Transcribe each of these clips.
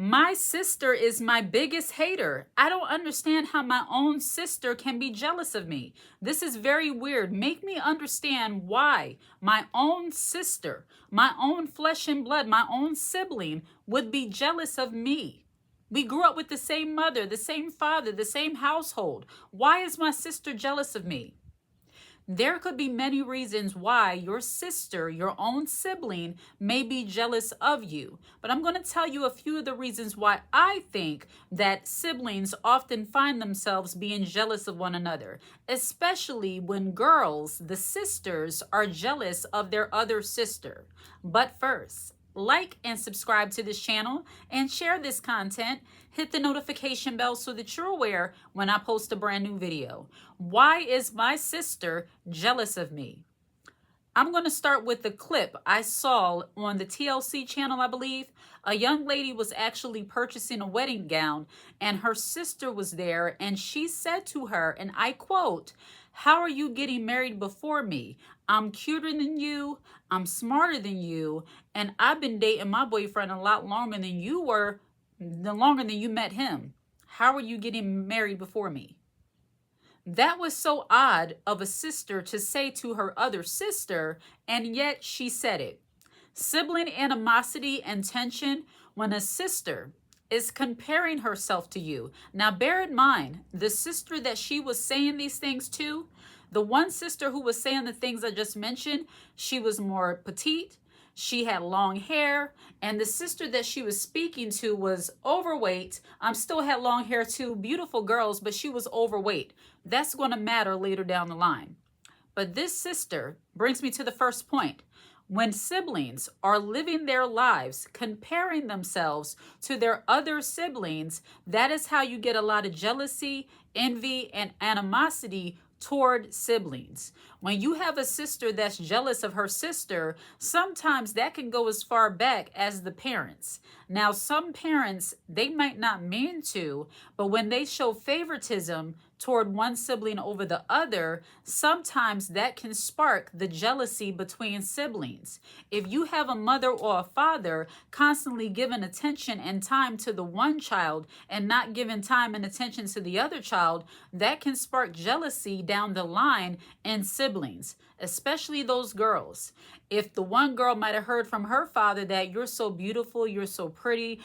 My sister is my biggest hater. I don't understand how my own sister can be jealous of me. This is very weird. Make me understand why my own sister, my own flesh and blood, my own sibling would be jealous of me. We grew up with the same mother, the same father, the same household. Why is my sister jealous of me? There could be many reasons why your sister, your own sibling, may be jealous of you. But I'm going to tell you a few of the reasons why I think that siblings often find themselves being jealous of one another, especially when girls, the sisters, are jealous of their other sister. But first, like and subscribe to this channel and share this content. Hit the notification bell so that you're aware when I post a brand new video. Why is my sister jealous of me? I'm going to start with the clip I saw on the TLC channel, I believe. A young lady was actually purchasing a wedding gown and her sister was there, and she said to her, and I quote, "How are you getting married before me? I'm cuter than you, I'm smarter than you, and I've been dating my boyfriend a lot longer than you were, the longer than you met him. How are you getting married before me?" That was so odd of a sister to say to her other sister, and yet she said it. Sibling animosity and tension when a sister is comparing herself to you. Now bear in mind, the sister that she was saying these things to, the one sister who was saying the things I just mentioned, she was more petite, she had long hair, and the sister that she was speaking to was overweight. Still had long hair too, beautiful girls, but she was overweight. That's going to matter later down the line. But this sister brings me to the first point. When siblings are living their lives comparing themselves to their other siblings, that is how you get a lot of jealousy, envy, and animosity toward siblings. When you have a sister that's jealous of her sister, sometimes that can go as far back as the parents. Now, some parents, they might not mean to, but when they show favoritism toward one sibling over the other, sometimes that can spark the jealousy between siblings. If you have a mother or a father constantly giving attention and time to the one child and not giving time and attention to the other child, that can spark jealousy down the line in siblings, especially those girls. If the one girl might have heard from her father that you're so beautiful, you're so pretty,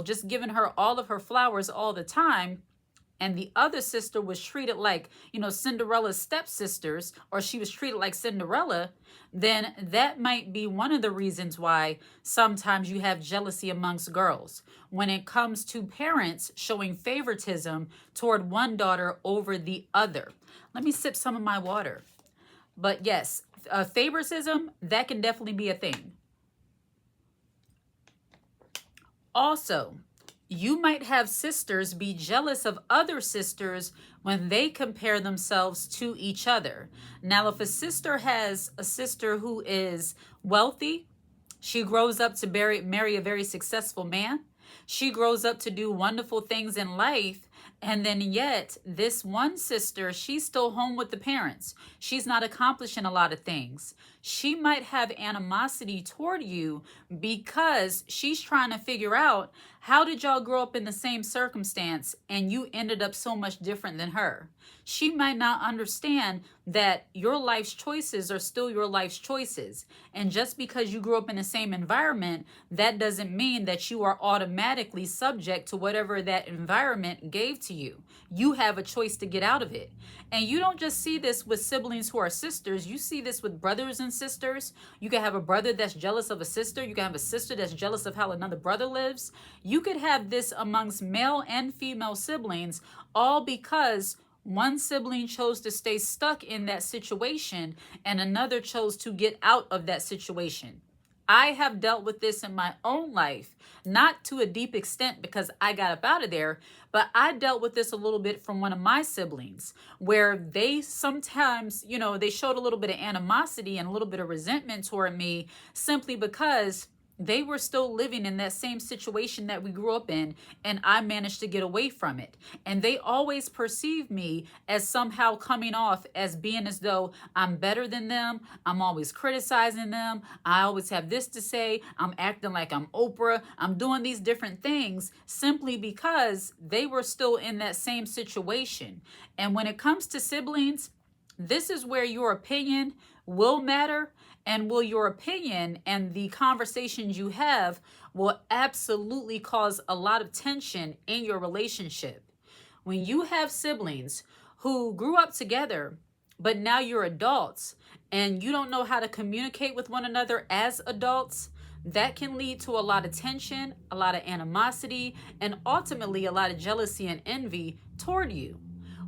just giving her all of her flowers all the time, and the other sister was treated like, Cinderella's stepsisters, or she was treated like Cinderella, then that might be one of the reasons why sometimes you have jealousy amongst girls when it comes to parents showing favoritism toward one daughter over the other. Let me sip some of my water. But yes, favoritism, that can definitely be a thing. Also, you might have sisters be jealous of other sisters when they compare themselves to each other. Now, if a sister has a sister who is wealthy, she grows up to marry a very successful man, she grows up to do wonderful things in life, and then yet this one sister, she's still home with the parents. She's not accomplishing a lot of things. She might have animosity toward you because she's trying to figure out, how did y'all grow up in the same circumstance and you ended up so much different than her? She might not understand that your life's choices are still your life's choices. And just because you grew up in the same environment, that doesn't mean that you are automatically subject to whatever that environment gave to you. You have a choice to get out of it. And you don't just see this with siblings who are sisters. You see this with brothers and sisters. You can have a brother that's jealous of a sister. You can have a sister that's jealous of how another brother lives. You could have this amongst male and female siblings, all because one sibling chose to stay stuck in that situation and another chose to get out of that situation. I have dealt with this in my own life, not to a deep extent because I got up out of there, but I dealt with this a little bit from one of my siblings where they sometimes, they showed a little bit of animosity and a little bit of resentment toward me simply because They were still living in that same situation that we grew up in, and I managed to get away from it. And they always perceive me as somehow coming off as being as though I'm better than them. I'm always criticizing them. I always have this to say. I'm acting like I'm Oprah. I'm doing these different things simply because they were still in that same situation. And when it comes to siblings, this is where your opinion will matter, and will your opinion and the conversations you have will absolutely cause a lot of tension in your relationship. When you have siblings who grew up together, but now you're adults and you don't know how to communicate with one another as adults, that can lead to a lot of tension, a lot of animosity, and ultimately a lot of jealousy and envy toward you.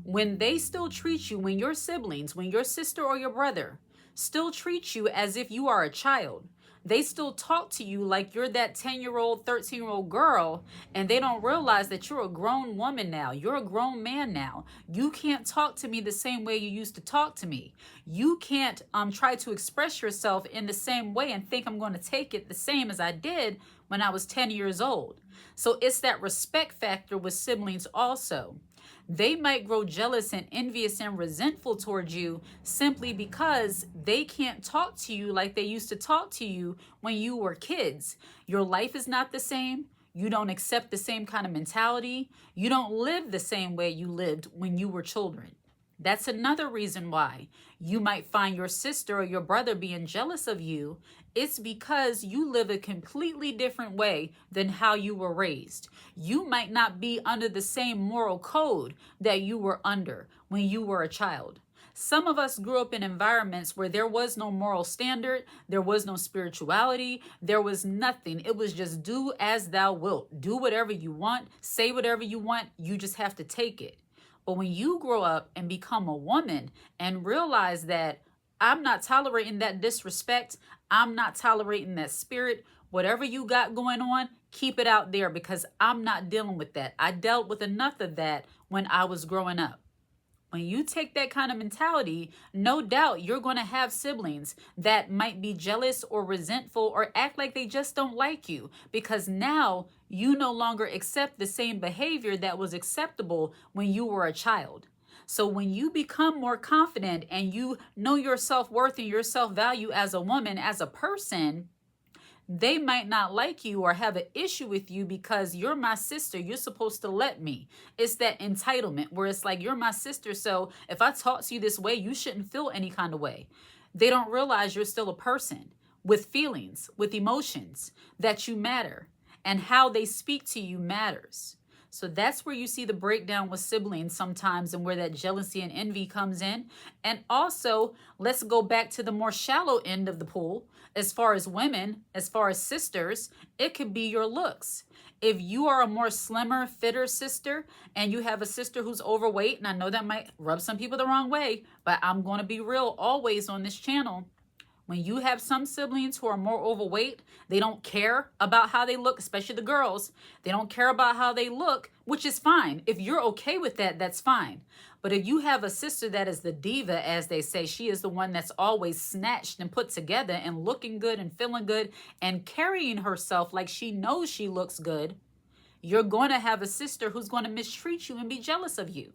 When they still treat you, when your siblings, when your sister or your brother still treat you as if you are a child, they still talk to you like you're that 10-year-old, 13-year-old girl, and they don't realize that you're a grown woman now. You're a grown man now. You can't talk to me the same way you used to talk to me. You can't try to express yourself in the same way and think I'm going to take it the same as I did when I was 10 years old. So it's that respect factor with siblings also. They might grow jealous and envious and resentful towards you simply because they can't talk to you like they used to talk to you when you were kids. Your life is not the same. You don't accept the same kind of mentality. You don't live the same way you lived when you were children. That's another reason why you might find your sister or your brother being jealous of you. It's because you live a completely different way than how you were raised. You might not be under the same moral code that you were under when you were a child. Some of us grew up in environments where there was no moral standard, there was no spirituality, there was nothing. It was just do as thou wilt. Do whatever you want, say whatever you want, you just have to take it. But when you grow up and become a woman and realize that I'm not tolerating that disrespect, I'm not tolerating that spirit, whatever you got going on, keep it out there because I'm not dealing with that. I dealt with enough of that when I was growing up. When you take that kind of mentality, no doubt you're going to have siblings that might be jealous or resentful or act like they just don't like you because now you no longer accept the same behavior that was acceptable when you were a child. So when you become more confident and you know your self-worth and your self-value as a woman, as a person, they might not like you or have an issue with you because you're my sister. You're supposed to let me. It's that entitlement where it's like, you're my sister. So if I talk to you this way, you shouldn't feel any kind of way. They don't realize you're still a person with feelings, with emotions, that you matter, and how they speak to you matters. So that's where you see the breakdown with siblings sometimes and where that jealousy and envy comes in. And also, let's go back to the more shallow end of the pool. As far as women, as far as sisters, it could be your looks. If you are a more slimmer, fitter sister and you have a sister who's overweight, and I know that might rub some people the wrong way, but I'm going to be real always on this channel. When you have some siblings who are more overweight, they don't care about how they look, especially the girls. They don't care about how they look, which is fine. If you're okay with that, that's fine. But if you have a sister that is the diva, as they say, she is the one that's always snatched and put together and looking good and feeling good and carrying herself like she knows she looks good, you're going to have a sister who's going to mistreat you and be jealous of you.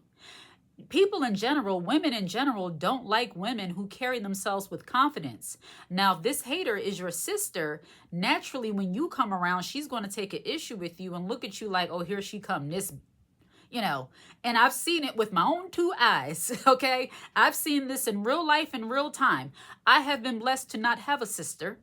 People in general, women in general, don't like women who carry themselves with confidence. Now, if this hater is your sister, naturally, when you come around, she's going to take an issue with you and look at you like, oh, here she come, this, and I've seen it with my own two eyes, okay? I've seen this in real life, in real time. I have been blessed to not have a sister,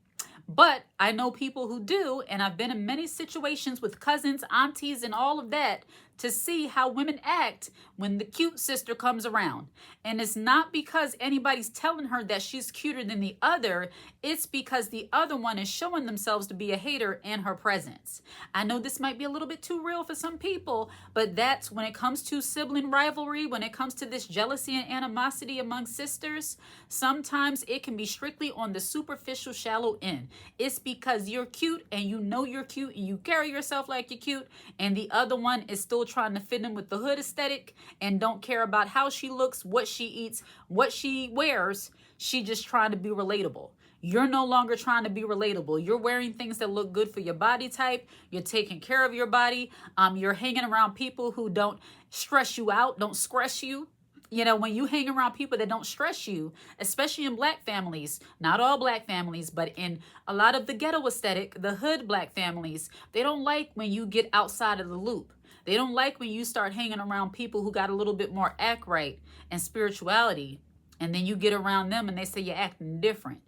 but I know people who do, and I've been in many situations with cousins, aunties, and all of that to see how women act when the cute sister comes around. And it's not because anybody's telling her that she's cuter than the other. It's because the other one is showing themselves to be a hater in her presence. I know this might be a little bit too real for some people, but that's when it comes to sibling rivalry, when it comes to this jealousy and animosity among sisters, sometimes it can be strictly on the superficial, shallow end. It's because you're cute and you know you're cute and you carry yourself like you're cute, and the other one is still trying to fit in with the hood aesthetic and don't care about how she looks, what she eats, what she wears. She just trying to be relatable. You're no longer trying to be relatable. You're wearing things that look good for your body type. You're taking care of your body. You're hanging around people who don't stress you out, don't stress you. You know, when you hang around people that don't stress you, especially in black families, not all black families, but in a lot of the ghetto aesthetic, the hood black families, they don't like when you get outside of the loop. They don't like when you start hanging around people who got a little bit more act right and spirituality. And then you get around them and they say you're acting different.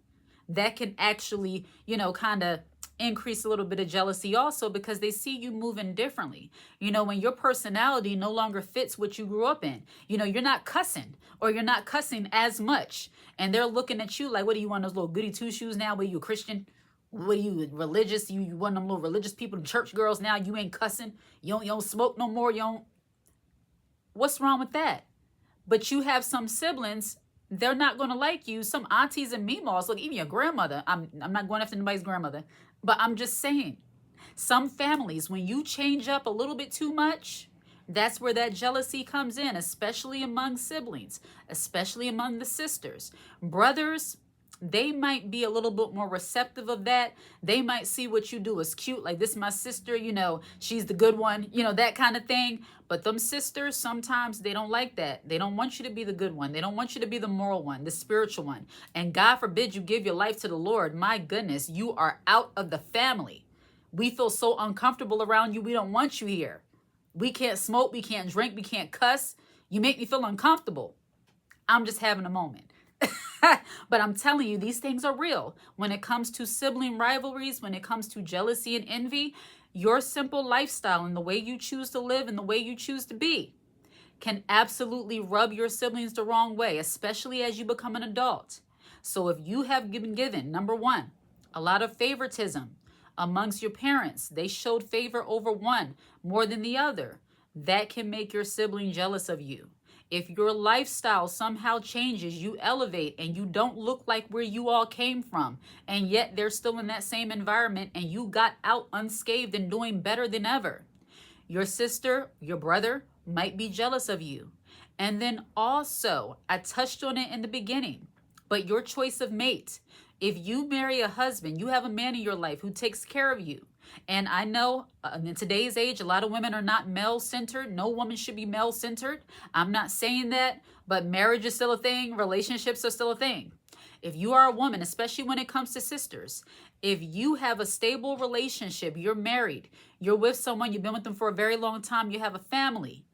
That can actually, you know, kind of increase a little bit of jealousy also, because they see you moving differently. You know, when your personality no longer fits what you grew up in, you know, you're not cussing, or you're not cussing as much. And they're looking at you like, what do you want, those little goody two shoes now? What are you, a Christian? What are you, religious? You one of them little religious people, them church girls now? You ain't cussing. You don't smoke no more. You don't. What's wrong with that? But you have some siblings, they're not going to like you. Some aunties and meemaws, look, even your grandmother. I'm not going after anybody's grandmother, but I'm just saying, some families, when you change up a little bit too much, that's where that jealousy comes in, especially among siblings, especially among the sisters. Brothers, they might be a little bit more receptive of that. They might see what you do as cute, like, this is my sister, you know, she's the good one, you know, that kind of thing. But them sisters, sometimes they don't like that. They don't want you to be the good one. They don't want you to be the moral one, the spiritual one. And God forbid you give your life to the Lord. My goodness, you are out of the family. We feel so uncomfortable around you. We don't want you here. We can't smoke. We can't drink. We can't cuss. You make me feel uncomfortable. I'm just having a moment. But I'm telling you, these things are real. When it comes to sibling rivalries, when it comes to jealousy and envy, your simple lifestyle and the way you choose to live and the way you choose to be can absolutely rub your siblings the wrong way, especially as you become an adult. So if you have been given, number one, a lot of favoritism amongst your parents, they showed favor over one more than the other, that can make your sibling jealous of you. If your lifestyle somehow changes, you elevate and you don't look like where you all came from, and yet they're still in that same environment and you got out unscathed and doing better than ever, your sister, your brother might be jealous of you. And then also, I touched on it in the beginning, but your choice of mate. If you marry a husband, you have a man in your life who takes care of you. And I know in today's age, a lot of women are not male-centered. No woman should be male-centered. I'm not saying that, but marriage is still a thing. Relationships are still a thing. If you are a woman, especially when it comes to sisters, if you have a stable relationship, you're married, you're with someone, you've been with them for a very long time, you have a family.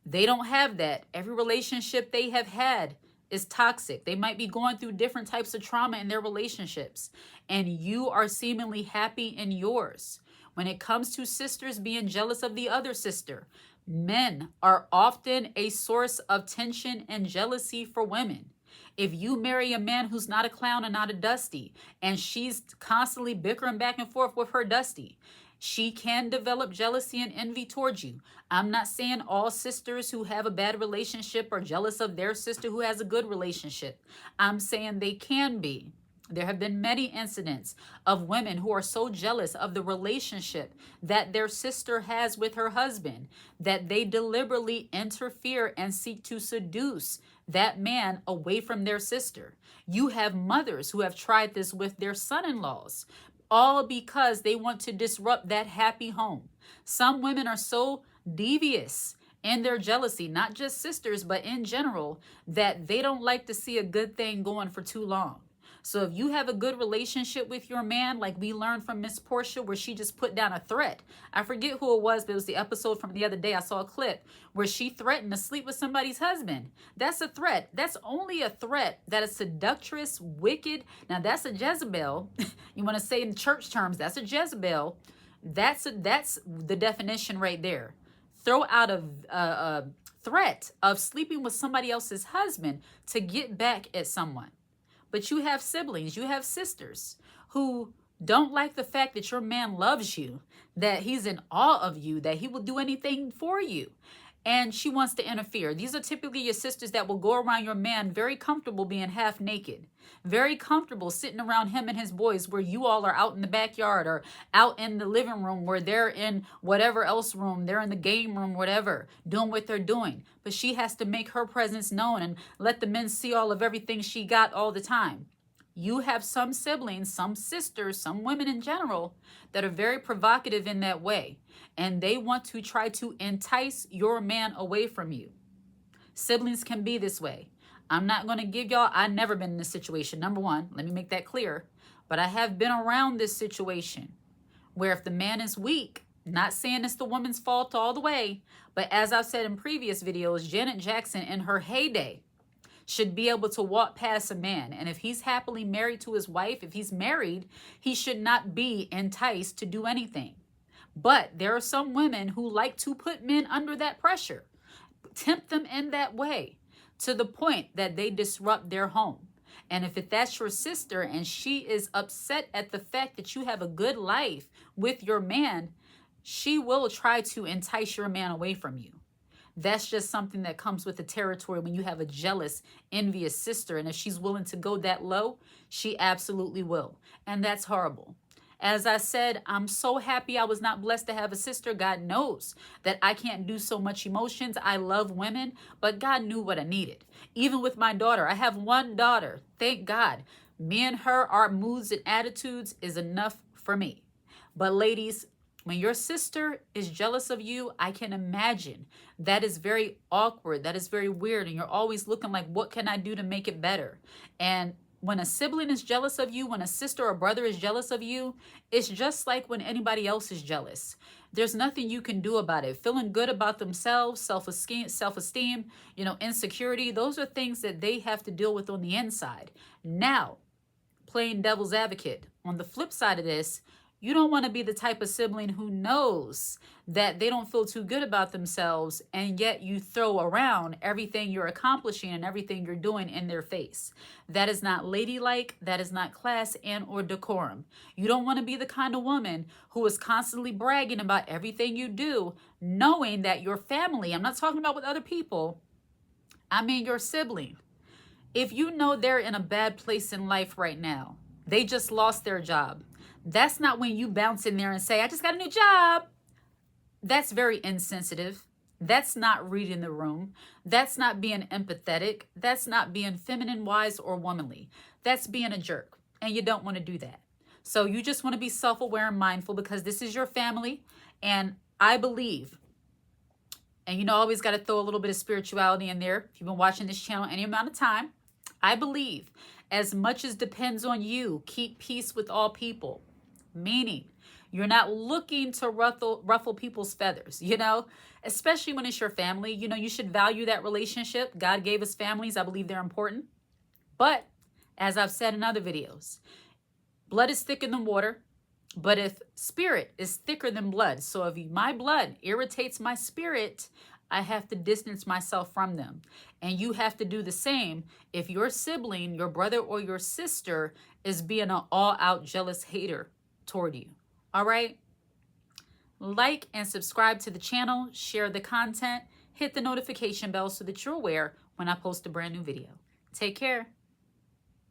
They don't have that. Every relationship they have had is toxic. They might be going through different types of trauma in their relationships, and you are seemingly happy in yours. When it comes to sisters being jealous of the other sister, men are often a source of tension and jealousy for women. If you marry a man who's not a clown and not a dusty, and she's constantly bickering back and forth with her dusty, she can develop jealousy and envy towards you. I'm not saying all sisters who have a bad relationship are jealous of their sister who has a good relationship. I'm saying they can be. There have been many incidents of women who are so jealous of the relationship that their sister has with her husband that they deliberately interfere and seek to seduce that man away from their sister. You have mothers who have tried this with their son-in-laws, all because they want to disrupt that happy home. Some women are so devious in their jealousy, not just sisters, but in general, that they don't like to see a good thing going for too long. So if you have a good relationship with your man, like we learned from Miss Portia, where she just put down a threat. I forget who it was, but it was the episode from the other day. I saw a clip where she threatened to sleep with somebody's husband. That's a threat. That's only a threat that is seductress, wicked. Now that's a Jezebel. You want to say in church terms, that's a Jezebel. That's the definition right there. Throw out a threat of sleeping with somebody else's husband to get back at someone. But you have siblings, you have sisters who don't like the fact that your man loves you, that he's in awe of you, that he will do anything for you. And she wants to interfere. These are typically your sisters that will go around your man very comfortable being half naked, very comfortable sitting around him and his boys, where you all are out in the backyard or out in the living room, where they're in whatever else room, they're in the game room, whatever, doing what they're doing. But she has to make her presence known and let the men see all of everything she got all the time. You have some siblings, some sisters, some women in general that are very provocative in that way, and they want to try to entice your man away from you. Siblings can be this way. I'm not going to give y'all, I've never been in this situation. Number one, let me make that clear. But I have been around this situation where if the man is weak, not saying it's the woman's fault all the way, but as I've said in previous videos, Janet Jackson in her heyday should be able to walk past a man. And if he's happily married to his wife, if he's married, he should not be enticed to do anything. But there are some women who like to put men under that pressure, tempt them in that way to the point that they disrupt their home. And if that's your sister and she is upset at the fact that you have a good life with your man, she will try to entice your man away from you. That's just something that comes with the territory when you have a jealous, envious sister. And if she's willing to go that low, she absolutely will. And that's horrible. As I said, I'm so happy I was not blessed to have a sister. God knows that I can't do so much emotions. I love women, but God knew what I needed. Even with my daughter, I have one daughter. Thank God. Me and her, our moods and attitudes is enough for me. But ladies, when your sister is jealous of you, I can imagine that is very awkward. That is very weird. And you're always looking like, what can I do to make it better? And when a sibling is jealous of you, when a sister or brother is jealous of you, it's just like when anybody else is jealous. There's nothing you can do about it. Feeling good about themselves, self-esteem, insecurity, those are things that they have to deal with on the inside. Now, playing devil's advocate, on the flip side of this, you don't want to be the type of sibling who knows that they don't feel too good about themselves, and yet you throw around everything you're accomplishing and everything you're doing in their face. That is not ladylike. That is not class and or decorum. You don't want to be the kind of woman who is constantly bragging about everything you do, knowing that your family, I'm not talking about with other people, I mean your sibling. If you know they're in a bad place in life right now, they just lost their job, that's not when you bounce in there and say, I just got a new job. That's very insensitive. That's not reading the room. That's not being empathetic. That's not being feminine, wise, or womanly. That's being a jerk. And you don't want to do that. So you just want to be self-aware and mindful because this is your family. And I believe, and always got to throw a little bit of spirituality in there. If you've been watching this channel any amount of time, I believe as much as depends on you, keep peace with all people. Meaning, you're not looking to ruffle people's feathers, especially when it's your family. You should value that relationship. God gave us families. I believe they're important. But as I've said in other videos, blood is thicker than water, but if spirit is thicker than blood, so if my blood irritates my spirit, I have to distance myself from them. And you have to do the same if your sibling, your brother or your sister is being an all-out jealous hater toward you. All right? Like and subscribe to the channel, share the content, hit the notification bell so that you're aware when I post a brand new video. Take care.